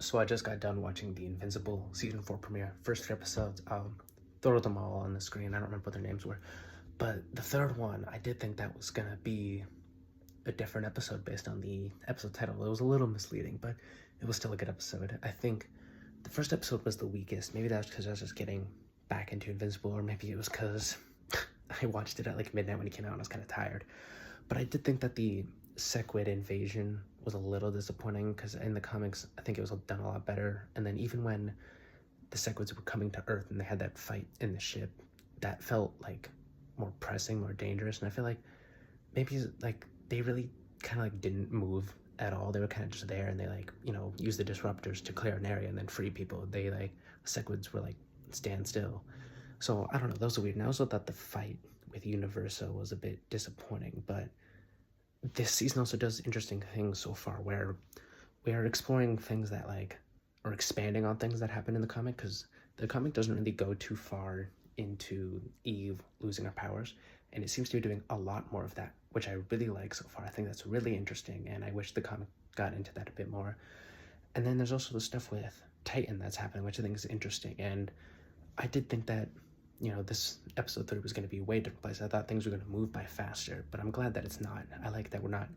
So I just got done watching the Invincible season 4 premiere. First 3 episodes, I'll throw them all on the screen. I don't remember what their names were. But the third one, I did think that was gonna be a different episode based on the episode title. It was a little misleading, but it was still a good episode. I think the first episode was the weakest. Maybe that was because I was just getting back into Invincible, or maybe it was because I watched it at like midnight when it came out and I was kind of tired. But I did think that the Sequid invasion was a little disappointing because in the comics, I think it was done a lot better. And then even when the Sequids were coming to Earth and they had that fight in the ship, that felt like more pressing, more dangerous. And I feel like maybe like they really kind of like didn't move at all. They were kind of just there and they like, used the disruptors to clear an area and then free people. They like, Sequids were like, stand still. So I don't know, that was weird. And I also thought the fight with Universo was a bit disappointing, but this season also does interesting things so far where we are exploring things that like are expanding on things that happen in the comic, because the comic doesn't really go too far into Eve losing her powers, and it seems to be doing a lot more of that, which I really like so far. I think that's really interesting, and I wish the comic got into that a bit more. And then there's also the stuff with Titan that's happening, which I think is interesting. And I did think that, this episode 3 was going to be a way different place. I thought things were going to move by faster, but I'm glad that it's not. I like that we're not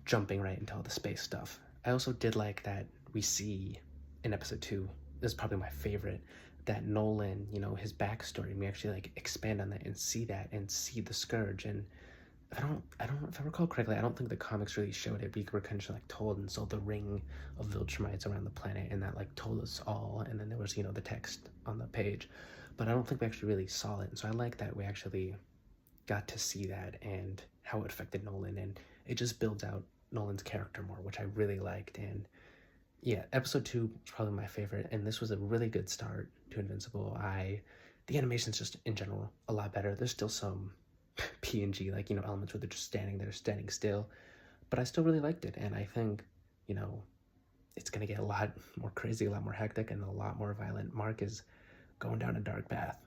jumping right into all the space stuff. I also did like that we see in episode 2, this is probably my favorite, that Nolan, his backstory, and we actually like expand on that and see the Scourge. And if I recall correctly, I don't think the comics really showed it. We were kind of like told, and so the ring of Viltrumites around the planet, and that like told us all. And then there was, the text on the page, but I don't think we actually really saw it. And so I like that we actually got to see that and how it affected Nolan, and it just builds out Nolan's character more, which I really liked. And yeah, episode 2 was probably my favorite, and this was a really good start to Invincible. The animation's just in general a lot better. There's still some PNG, like, elements where they're just standing there, standing still, but I still really liked it. And I think, you know, it's gonna get a lot more crazy, a lot more hectic, and a lot more violent. Mark is going down a dark path.